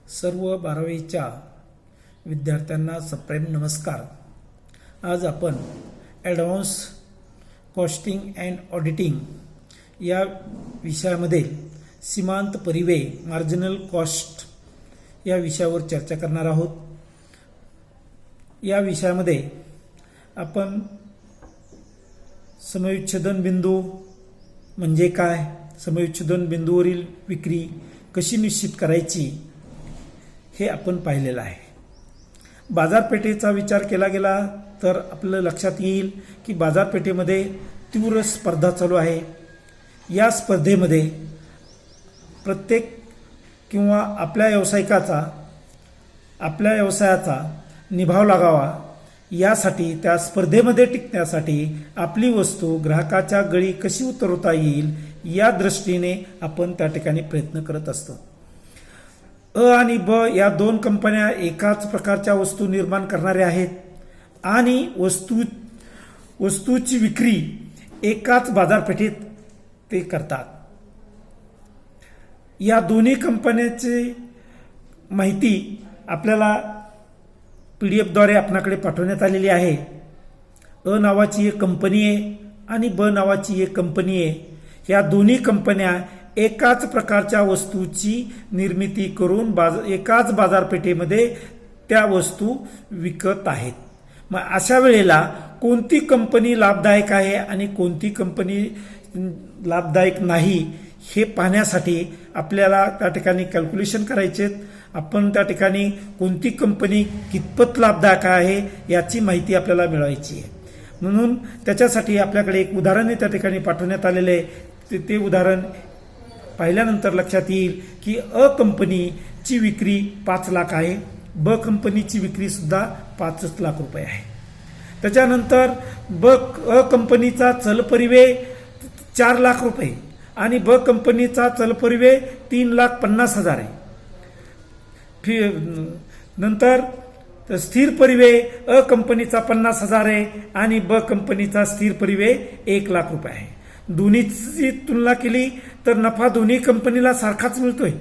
सर्व 12वीच्या विद्यार्थ्यांना सप्रेम नमस्कार। आज आपण ॲडव्हान्स कॉस्टिंग अँड ऑडिटिंग या विषयामध्ये सीमांत परिव्यय मार्जिनल कॉस्ट या विषयावर चर्चा करणार आहोत। या विषयामध्ये आपण समविच्छेदन बिंदू म्हणजे काय, समविच्छेदन बिंदूवरील विक्री कशी निश्चित करायची हे आपण पाहिलेलं आहे। बाजारपेठेचा विचार केला गेला तर आपलं लक्षात येईल की बाजारपेठेमध्ये तीव्र स्पर्धा चालू आहे। या स्पर्धेमध्ये प्रत्येक किंवा आपल्या व्यवसायाचा निभाव लागावा यासाठी, त्या स्पर्धेमध्ये टिकण्यासाठी आपली वस्तू ग्राहकाच्या गळी कशी उतरवता येईल या दृष्टीने आपण त्या ठिकाणी प्रयत्न करत असतो। अ आणि ब या दोन कंपन्या एकाच प्रकारच्या वस्तू निर्माण करणाऱ्या आहेत आणि वस्तूची विक्री एकाच बाजारपेठेत ते करतात। या दोन्ही कंपन्यांची माहिती आपल्याला PDF द्वारे आपल्याकडे पाठवण्यात आलेली आहे। अ नावाची एक कंपनी आहे आणि ब नावाची एक कंपनी आहे। या दोन्ही कंपन्या एकाच प्रकारच्या वस्तूची निर्मिती करून एकाच बाजारपेठेमध्ये त्या वस्तू विकत आहेत। मग अशा वेळेला कोणती कंपनी लाभदायक आहे आणि कोणती कंपनी लाभदायक नाही हे पाहण्यासाठी आपल्याला त्या ठिकाणी कॅल्क्युलेशन करायचे। आपण त्या ठिकाणी कोणती कंपनी कितपत लाभदायक आहे याची माहिती आपल्याला मिळवायची आहे। म्हणून त्याच्यासाठी आपल्याकडे एक उदाहरण त्या ठिकाणी पाठवण्यात आलेले आहे। ते उदाहरण पाहिल्यानंतर लक्षात येईल की अ कंपनीची विक्री 5 लाख आहे, ब कंपनीची विक्री सुद्धा 5 लाख रुपये आहे। त्याच्यानंतर अ कंपनीचा चल परिव्यय 4 लाख रुपये आणि ब कंपनीचा चल परिव्यय 3,50,000 आहे। नंतर स्थिर परिव्यय अ कंपनीचा 50,000 आहे आणि ब कंपनीचा स्थिर परिव्यय 1 लाख रुपये आहे। दोन्हीची तुलना केली तर नफा दोन्ही कंपनीला सारखाच मिळतोय।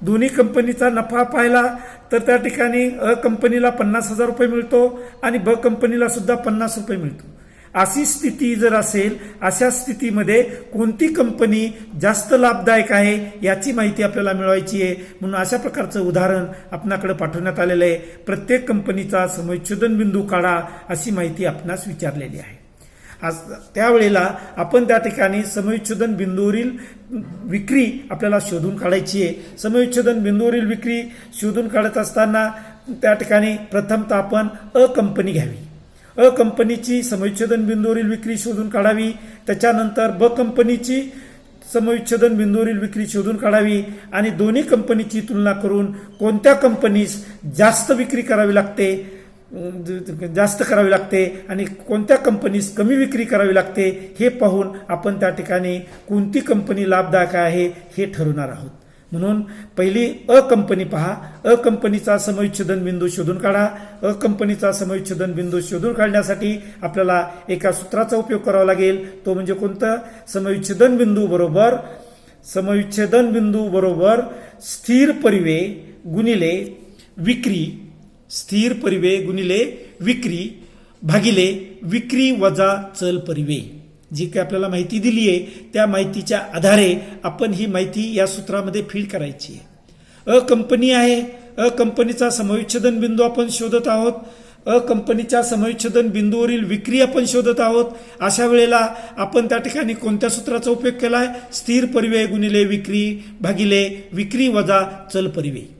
दोन्ही कंपनीचा नफा पाहिला तर त्या ठिकाणी अ कंपनीला 50,000 रुपये मिळतो आणि ब कंपनीला सुद्धा 50 रुपये मिळतो। अशी स्थिती जर असेल, अशा स्थितीमध्ये कोणती कंपनी जास्त लाभदायक आहे याची माहिती आपल्याला मिळवायची आहे। म्हणून अशा प्रकारचं उदाहरण आपणाकडे पाठवण्यात आलेलं आहे। प्रत्येक कंपनीचा समविच्छेदन बिंदू काढा अशी माहिती आपणास विचारलेली आहे। आज त्यावेळेला आपण त्या ठिकाणी समविच्छेदन बिंदूवरील विक्री आपल्याला शोधून काढायची आहे। समविच्छेदन बिंदूवरील विक्री शोधून काढत असताना त्या ठिकाणी प्रथमतः आपण अ कंपनी घ्यावी। अ कंपनीची समविच्छेदन बिंदूवरील विक्री शोधून काढावी। त्याच्यानंतर ब कंपनीची समविच्छेदन बिंदूवरील विक्री शोधून काढावी आणि दोन्ही कंपनीची तुलना करून कोणत्या कंपनीस जास्त विक्री करावी लागते आणि कोणत्या कंपनीस कमी विक्री करावी लागते हे पाहून आपण त्या ठिकाणी कोणती कंपनी लाभदायक आहे हे ठरवणार आहोत। म्हणून पहिली अ कंपनी पहा। अ कंपनीचा समविच्छेदन बिंदू शोधून काढा। अ कंपनीचा समविच्छेदन बिंदू शोधून काढण्यासाठी आपल्याला एका सूत्राचा उपयोग करावा लागेल। तो म्हणजे कोणता? समविच्छेदन बिंदू बरोबर स्थिर परिव्यय गुणिले विक्री, स्थिर परिव्यय गुणिले विक्री भागिले विक्री वजा चल परिव्यय। जी काही आपल्याला माहिती दिली आहे त्या माहितीच्या आधारे आपण ही माहिती या सूत्रामध्ये फीड करायची आहे। अ कंपनी आहे, अ कंपनीचा समविच्छेदन बिंदू आपण शोधत आहोत। अ कंपनीच्या समविच्छेदन बिंदूवरील विक्री आपण शोधत आहोत। अशा वेळेला आपण त्या ठिकाणी कोणत्या सूत्राचा उपयोग केला आहे? स्थिर परिव्यय गुणिले विक्री भागिले विक्री वजा चल परिव्यय।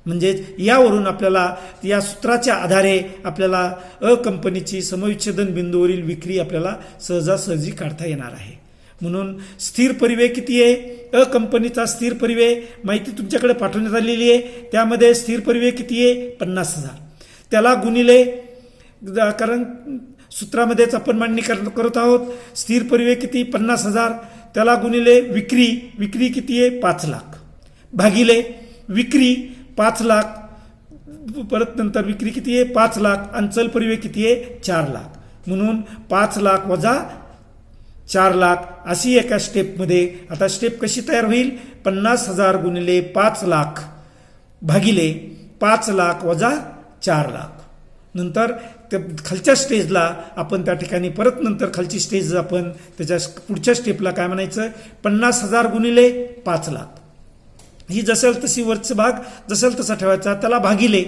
म्हणजेच यावरून आपल्याला या सूत्राच्या आधारे आपल्याला अ कंपनीची समविच्छेदन बिंदूवरील विक्री आपल्याला सहजासहजी काढता येणार आहे। म्हणून स्थिर परिव्यय किती आहे? अ कंपनीचा स्थिर परिव्यय माहिती तुमच्याकडे पाठवण्यात आलेली आहे। त्यामध्ये स्थिर परिव्यय किती आहे? 50,000। त्याला गुणिले, कारण सूत्रामध्येच आपण मांडणी करत आहोत। स्थिर परिव्यय किती? 50,000। त्याला गुणिले विक्री किती आहे? 5 लाख भागिले विक्री 5 लाख, परत नंतर विक्री किती आहे? 5 लाख आणि चल परिव्यय किती आहे? 4 लाख। म्हणून 5 लाख वजा 4 लाख अशी एका स्टेपमध्ये। आता स्टेप कशी तयार होईल? 50,000 गुणिले 5 लाख भागिले 5,00,000 वजा 4,00,000. नंतर त्या खालच्या स्टेजला आपण त्या ठिकाणी परत नंतर खालची स्टेज आपण त्याच्या पुढच्या स्टेपला काय म्हणायचं, 50,000 गुणिले 5,00,000. ही जसेल तशी वरचा भाग जसेल तसा ठेवायचा, त्याला भागिले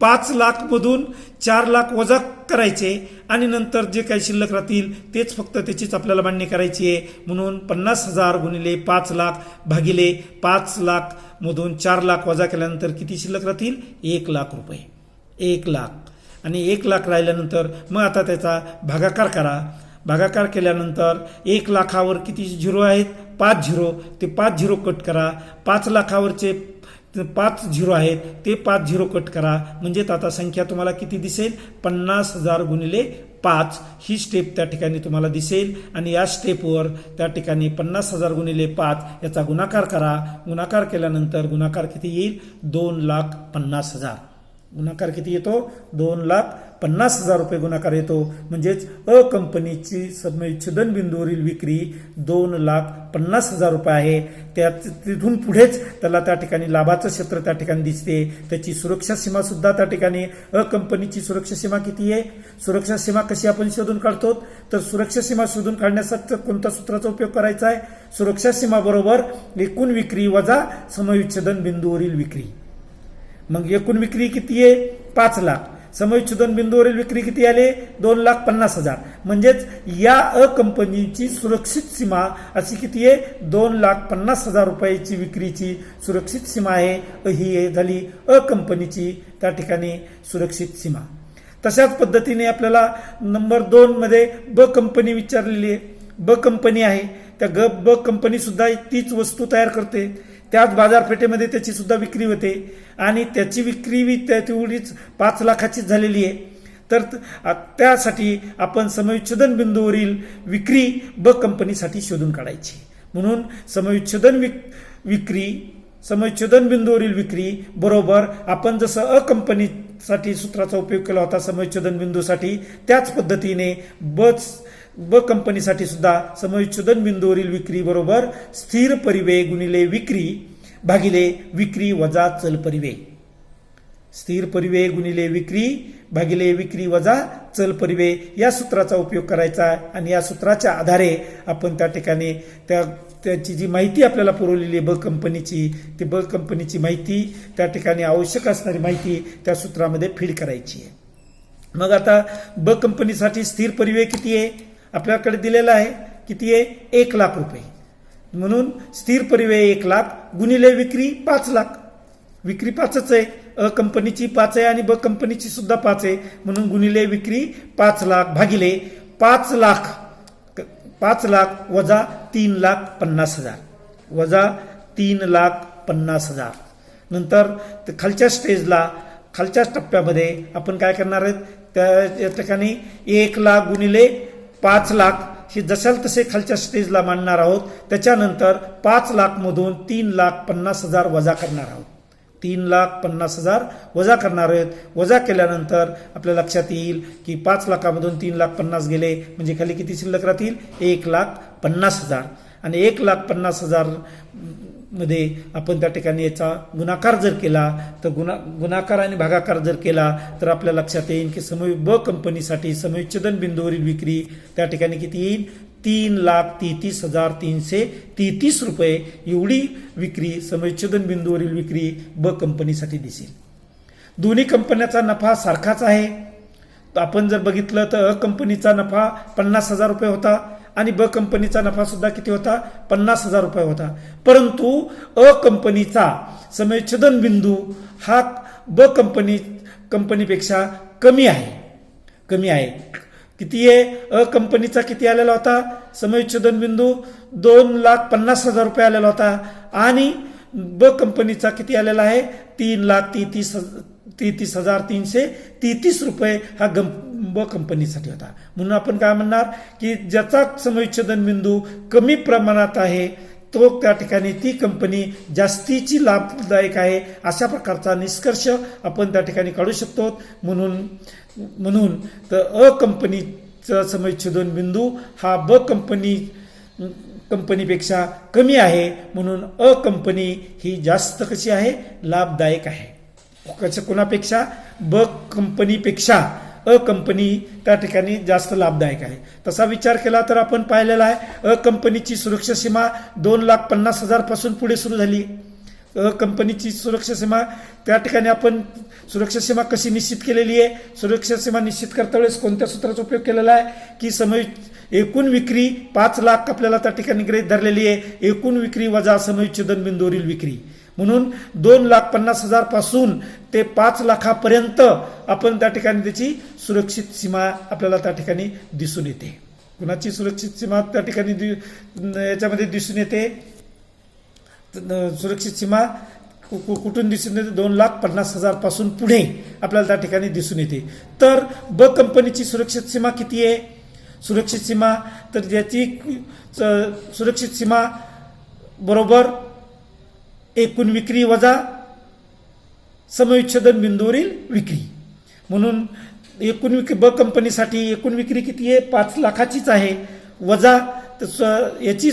5,00,000 मधून 4,00,000 वजा करायचे आणि नंतर जे काही शिल्लक राहतील तेच फक्त त्याचीच आपल्याला मांडणी करायची आहे. म्हणून 50,000 गुणिले 5,00,000 भागिले 5,00,000 मधून 4,00,000 वजा केल्यानंतर किती शिल्लक राहतील, 1,00,000 रुपये. 1,00,000 आणि 1,00,000 राहिल्यानंतर मग आता त्याचा भागाकार करा. भागाकार केल्यानंतर 1,00,000वर किती झिरो आहेत, 5 झिरो. ते 5 झिरो कट करा. 5,00,000वरचे 5 झिरो आहेत, ते 5 झिरो कट करा. म्हणजे आता संख्या तुम्हाला किती दिसेल, 50,000 गुणिले 5 ही स्टेप त्या ठिकाणी तुम्हाला दिसेल. आणि या स्टेपवर त्या ठिकाणी 50,000 गुणिले 5 याचा गुणाकार करा. गुणाकार केल्यानंतर गुणाकार किती येईल, 2,50,000. गुणाकार किती येतो, 2,50,000 रुपये गुणाकार येतो. म्हणजेच अ कंपनीची समच्छेदन बिंदूवरील विक्री 2,50,000 रुपये आहे. तिथून पुढेच त्याला त्या ठिकाणी लाभाचं क्षेत्र त्या ठिकाणी दिसते. त्याची सुरक्षा सीमा सुद्धा त्या ठिकाणी अ कंपनीची सुरक्षा सीमा किती आहे. सुरक्षा सीमा कशी आपण शोधून काढतो, तर सुरक्षा सीमा शोधून काढण्यासाठी कोणत्या सूत्राचा उपयोग करायचा आहे, सुरक्षा सीमा बरोबर एकूण विक्री वजा समविच्छेदन बिंदूवरील विक्री. मग एकूण विक्री किती आहे, 5,00,000. समविच्छेदन बिंदूवरील विक्री किती आले, 2,50,000. म्हणजेच या अ कंपनीची सुरक्षित सीमा अशी किती आहे, 2,50,000 रुपयाची विक्रीची सुरक्षित सीमा आहे. ही झाली अ कंपनीची त्या ठिकाणी सुरक्षित सीमा. तशाच पद्धतीने आपल्याला नंबर 2 मध्ये ब कंपनी विचारलेली आहे. ब कंपनी आहे, त्या ब कंपनी सुद्धा तीच वस्तू तयार करते. त्याच बाजारपेठेमध्ये त्याची सुद्धा विक्री होते आणि त्याची विक्री तेवढीच 5,00,000ची झालेली आहे. तर त्यासाठी आपण समविच्छेदन बिंदूवरील विक्री ब कंपनीसाठी शोधून काढायची. म्हणून समविच्छेदन बिंदूवरील विक्री बरोबर आपण जसं अ कंपनीसाठी सूत्राचा उपयोग केला होता समविच्छेदन बिंदूसाठी, त्याच पद्धतीने ब कंपनीसाठी सुद्धा समविच्छेदन बिंदूवरील विक्री बरोबर स्थिर परिव्यय गुणिले विक्री भागिले विक्री वजा चल परिव्यय. स्थिर परिव्यय गुणिले विक्री भागिले विक्री वजा चल परिव्यय या सूत्राचा उपयोग करायचा. आणि या सूत्राच्या आधारे आपण त्या ठिकाणी त्याची जी माहिती आपल्याला पुरवलेली आहे ब कंपनीची, ती ब कंपनीची माहिती त्या ठिकाणी आवश्यक असणारी माहिती त्या सूत्रामध्ये फीड करायची आहे. मग आता ब कंपनीसाठी स्थिर परिव्यय किती आहे आपल्याकडे दिलेला आहे, किती आहे, 1,00,000 रुपये. म्हणून स्थिर परिव्यय 1,00,000 गुणिले विक्री 5,00,000. विक्री 5च आहे, अ कंपनीची 5 आहे आणि ब कंपनीची सुद्धा 5 आहे. म्हणून गुणिले विक्री 5,00,000 भागिले 5,00,000 वजा 3,50,000 वजा 3,50,000. नंतर खालच्या स्टेजला खालच्या टप्प्यामध्ये आपण काय करणार आहेत, त्या ठिकाणी 1,00,000 गुणिले 5,00,000 हे जशाल तसे खालच्या स्टेजला मांडणार आहोत. त्याच्यानंतर 5,00,000 मधून 3,50,000 वजा करणार आहोत. 3,50,000 वजा करणार आहेत. वजा केल्यानंतर आपल्या लक्षात येईल की 5,00,000 मधून 3,50,000 गेले म्हणजे खाली किती शिल्लक राहतील, 1,50,000. आणि 1,50,000 मध्ये आपण त्या ठिकाणी याचा गुणाकार जर केला तर गुणाकार आणि भागाकार जर केला तर आपल्या लक्षात येईल की ब कंपनीसाठी समविच्छेदन बिंदूवरील विक्री त्या ठिकाणी किती येईल, 3,33,333 रुपये एवढी विक्री समविच्छेदन बिंदूवरील विक्री ब कंपनीसाठी दिसेल. दोन्ही कंपन्याचा नफा सारखाच आहे. आपण जर बघितलं तर अ कंपनीचा नफा 50,000 रुपये होता आणि ब कंपनीचा नफा सुद्धा किती होता, 50,000 रुपये होता. परंतु अ कंपनीचा समविच्छेदन बिंदू हा ब कंपनीपेक्षा कमी आहे. किती आहे, अ कंपनीचा किती आलेला होता समविच्छेदन बिंदू 2,50,000 रुपये आलेला होता आणि ब कंपनीचा किती आलेला आहे, 3,33,333 रुपये हा ब कंपनीसाठी होता. म्हणून आपण काय म्हणणार की ज्याचा समविच्छेदन बिंदू कमी प्रमाणात आहे तो त्या ठिकाणी ती कंपनी जास्तीची लाभदायक आहे, अशा प्रकारचा निष्कर्ष आपण त्या ठिकाणी काढू शकतो. म्हणून तर अ कंपनीचा समविच्छेदन बिंदू हा ब कंपनी कंपनीपेक्षा कमी आहे, म्हणून अ कंपनी ही जास्त कशी आहे, लाभदायक आहे. कोणापेक्षा, ब कंपनीपेक्षा अ कंपनी त्या ठिकाणी जास्त लाभदायक आहे. तसा विचार केला तर आपण पाहिलेला आहे अ कंपनीची सुरक्षा सीमा 2,50,000 पासून पुढे सुरू झाली. अ कंपनीची सुरक्षा सीमा त्या ठिकाणी आपण सुरक्षा सीमा कशी निश्चित केलेली आहे, सुरक्षा सीमा निश्चित करता वेळेस कोणत्या सूत्राचा उपयोग केलेला आहे की एकूण विक्री 5 लाख आपल्याला त्या ठिकाणी गृहीत धरलेली आहे, एकूण विक्री वजा समविच्छेदन बिंदूवरील विक्री, म्हणून 2,50,000 पासून ते 5 लाखापर्यंत आपण त्या ठिकाणी त्याची सुरक्षित सीमा आपल्याला त्या ठिकाणी दिसून येते. कुणाची सुरक्षित सीमा त्या ठिकाणी याच्यामध्ये दिसून येते, सुरक्षित सीमा कुठून दिसून येते, 2,50,000 पासून पुढे आपल्याला त्या ठिकाणी दिसून येते. तर ब कंपनीची सुरक्षित सीमा किती आहे, सुरक्षित सीमा तर ज्याची सुरक्षित सीमा बरोबर एकूण विक्री वजा समविच्छेदन बिंदूवरील विक्री, म्हणून एकूण विक्री ब कंपनीसाठी एकूण विक्री किती आहे, 5 लाखाचीच आहे, वजा याची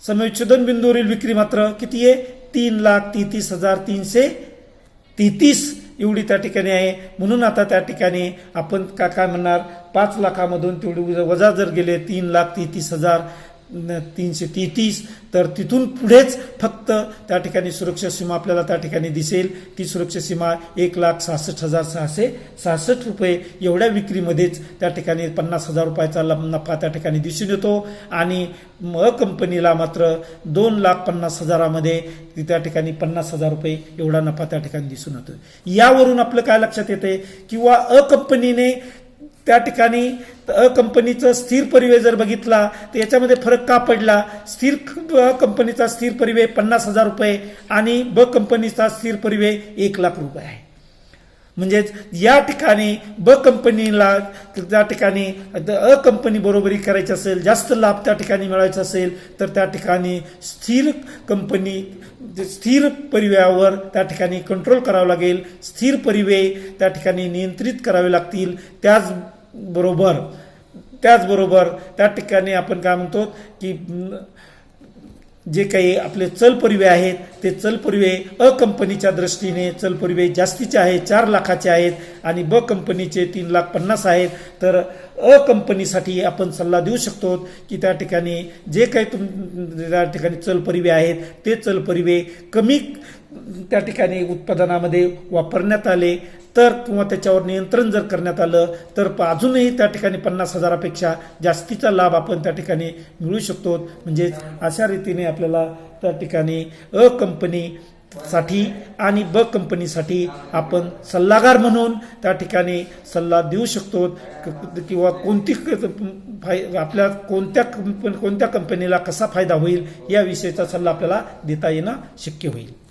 समविच्छेदन बिंदूवरील विक्री मात्र किती आहे, 3,33,333 एवढी त्या ठिकाणी आहे. म्हणून आता त्या ठिकाणी आपण काय म्हणणार, 5 लाखामधून तेवढी वजा जर गेले 3,33,333, तर तिथून पुढेच फक्त त्या ठिकाणी सुरक्षा सीमा आपल्याला त्या ठिकाणी दिसेल. ती सुरक्षा सीमा 1,66,666 रुपये एवढ्या विक्रीमध्येच त्या ठिकाणी 50,000 रुपयाचा नफा त्या ठिकाणी दिसून येतो. आणि अ कंपनीला मात्र 2,50,000 त्या ठिकाणी 50,000 रुपये एवढा नफा त्या ठिकाणी दिसून येतो. यावरून आपलं काय लक्षात येते, किंवा अ कंपनीने त्या ठिकाणी अ कंपनीचं स्थिर परिव्यय जर बघितला तर याच्यामध्ये फरक का पडला, स्थिर कंपनीचा स्थिर परिव्यय 50,000 रुपये आणि ब कंपनीचा स्थिर परिव्यय 1,00,000 रुपये आहे. म्हणजेच या ठिकाणी ब कंपनीला त्या ठिकाणी अ कंपनी बरोबरी करायची असेल, जास्त लाभ त्या ठिकाणी मिळवायचा असेल, तर त्या ठिकाणी स्थिर परिव्ययावर त्या ठिकाणी कंट्रोल करावं लागेल, स्थिर परिव्यय त्या ठिकाणी नियंत्रित करावे लागतील. त्याचबरोबर त्या ठिकाणी आपण काय म्हणतो की जे काही आपले चल परिव्यय आहेत ते चल परिव्यय अ कंपनीच्या दृष्टीने चल परिव्यय जास्तीचे आहेत, 4 लाखाचे आहेत आणि ब कंपनीचे 3,50,000 आहेत. तर अ कंपनीसाठी आपण सल्ला देऊ शकतो की त्या ठिकाणी जे काही त्या ठिकाणी चल परिव्यय आहेत ते चल परिव्यय कमी त्या ठिकाणी उत्पादनामध्ये वापरण्यात आले तर, किंवा त्याच्यावर नियंत्रण जर करण्यात आलं तर अजूनही त्या ठिकाणी 50,000पेक्षा जास्तीचा लाभ आपण त्या ठिकाणी मिळू शकतो. म्हणजे अशा रीतीने आपल्याला त्या ठिकाणी अ कंपनीसाठी आणि ब कंपनीसाठी आपण सल्लागार म्हणून त्या ठिकाणी सल्ला देऊ शकतो, किंवा आपल्या कोणत्या कंपनीला कसा फायदा होईल या विषयीचा सल्ला आपल्याला देता येणं शक्य होईल.